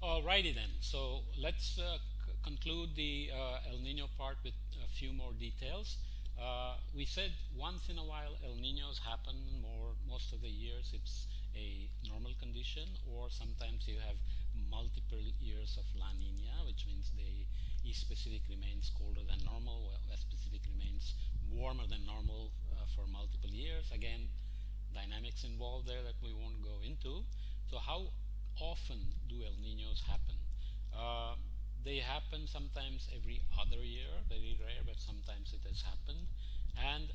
Alrighty then. So let's conclude the El Nino part with a few more details. We said once in a while El Ninos happen most of the years. It's a normal condition, or sometimes you have multiple years of La Nina, which means the East Pacific remains colder than normal, while West Pacific remains warmer than normal for multiple years. Again, dynamics involved there that we won't go into. So how often do El Ninos happen? Uh, they happen sometimes every other year, very rare, but sometimes it has happened. And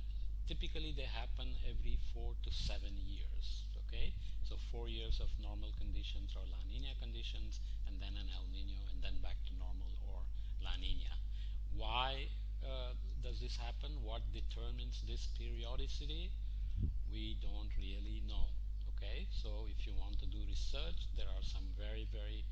typically they happen every 4 to 7 years. Okay, so 4 years of normal conditions or La Nina conditions, and then an El Nino, and then back to normal or La Nina. Why does this happen? What determines this periodicity? We don't really know. Okay, so if you want to do research, there are some very, very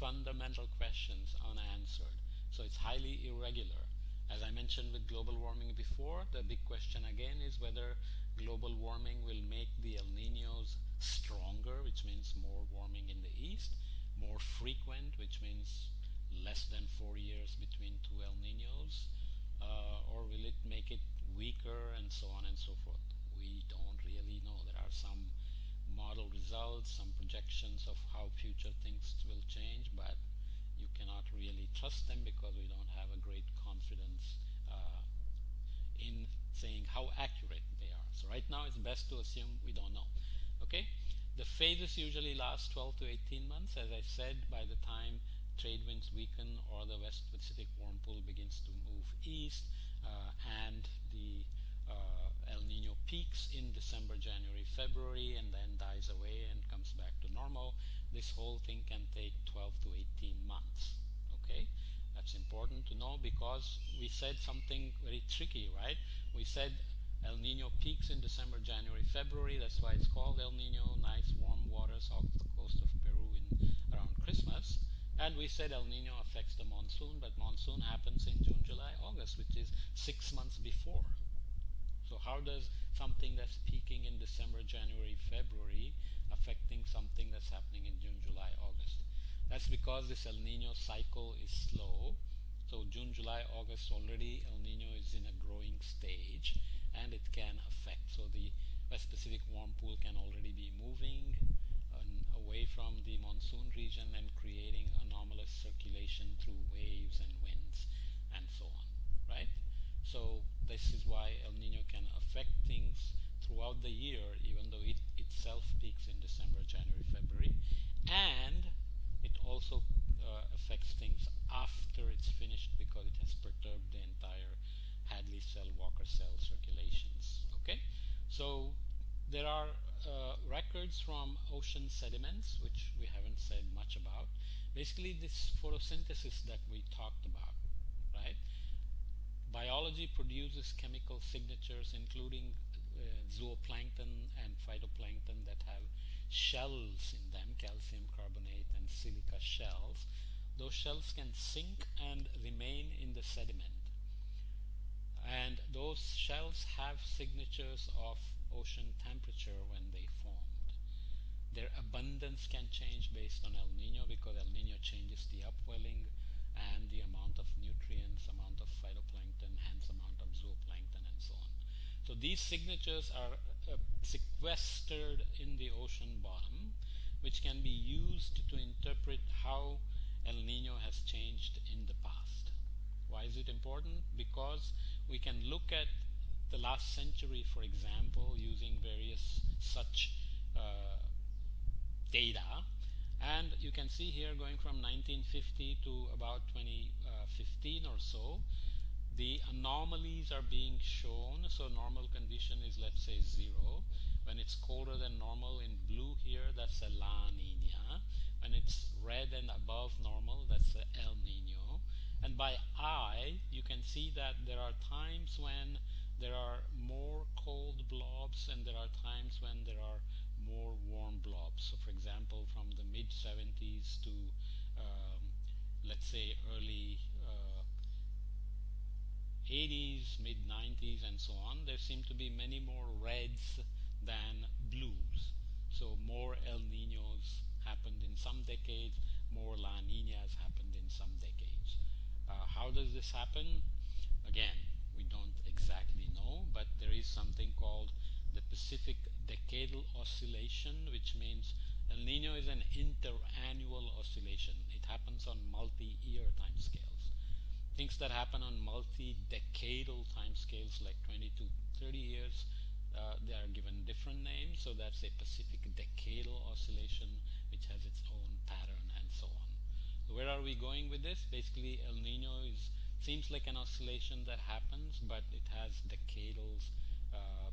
fundamental questions unanswered. So it's highly irregular. As I mentioned with global warming before, the big question again is whether global warming will make the El Ninos stronger, which means more warming in the east, more frequent, which means less than 4 years between two El Ninos, or will it make it weaker, and so on and so forth. We don't really know. There are some model results, some projections of how future things will change, but you cannot really trust them because we don't have a great confidence in saying how accurate they are. So right now it's best to assume we don't know. Okay? The phases usually last 12 to 18 months. As I said, by the time trade winds weaken or the West Pacific warm pool begins to move east, and the El Nino peaks in December, January, February, and then dies away and comes back to normal. This whole thing can take 12 to 18 months. Okay, that's important to know because we said something very tricky, right? We said El Nino peaks in December, January, February. That's why it's called El Nino. Nice warm waters off the coast of Peru around Christmas. And we said El Nino affects the monsoon, but monsoon happens in June, July, August, which is 6 months before. So how does something that's peaking in December, January, February affecting something that's happening in June, July, August? That's because this El Nino cycle is slow. So June, July, August already El Nino is in a growing stage, and it can affect. So the West Pacific warm pool can already be moving away from the monsoon region and creating anomalous circulation through waves and winds and so on, right? So this is why El Nino can affect things throughout the year, even though it itself peaks in December, January, February, and it also affects things after it's finished because it has perturbed the entire Hadley cell, Walker cell circulations. Okay, so there are records from ocean sediments, which we haven't said much about. Basically, this photosynthesis that we talked about, right? Biology produces chemical signatures, including zooplankton and phytoplankton that have shells in them, calcium carbonate and silica shells. Those shells can sink and remain in the sediment. And those shells have signatures of ocean temperature when they formed. Their abundance can change based on El Nino because El Nino changes the upwelling and the amount of nutrients, amount of phytoplankton, hence amount of zooplankton, and so on. So these signatures are sequestered in the ocean bottom, which can be used to interpret how El Nino has changed in the past. Why is it important? Because we can look at the last century, for example, using various such data, and you can see here going from 1950 to about 2015 or so, the anomalies are being shown. So normal condition is, let's say, 0. When it's colder than normal in blue here, that's a La Nina. When it's red and above normal, that's a El Nino. And by eye, you can see that there are times when there are more cold blobs and there are times when there are more warm blobs. So for example, from the mid 70s to let's say early 80s, mid 90s, and so on, there seem to be many more reds than blues. So more El Ninos happened in some decades, more La Niñas happened in some decades. How does this happen? Again, we don't exactly know, but there is something called the Pacific Decadal Oscillation, which means El Nino is an interannual oscillation. It happens on multi-year timescales. Things that happen on multi-decadal timescales, like 20 to 30 years, they are given different names. So that's a Pacific Decadal Oscillation, which has its own pattern, and so on. So where are we going with this? Basically, El Nino seems like an oscillation that happens, but it has decadal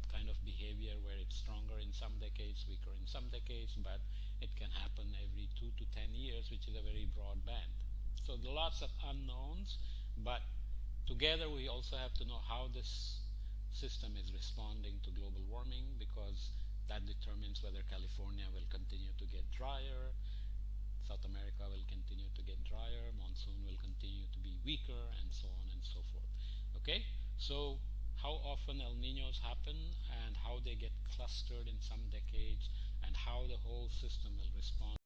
kind of behavior where it's stronger in some decades, weaker in some decades, but it can happen every 2 to 10 years, which is a very broad band. So there are lots of unknowns, but together we also have to know how this system is responding to global warming, because that determines whether California will continue to get drier, South America will continue to get drier, monsoon will continue to be weaker, and so on and so forth. Okay, so how often El Ninos happen and how they get clustered in some decades and how the whole system will respond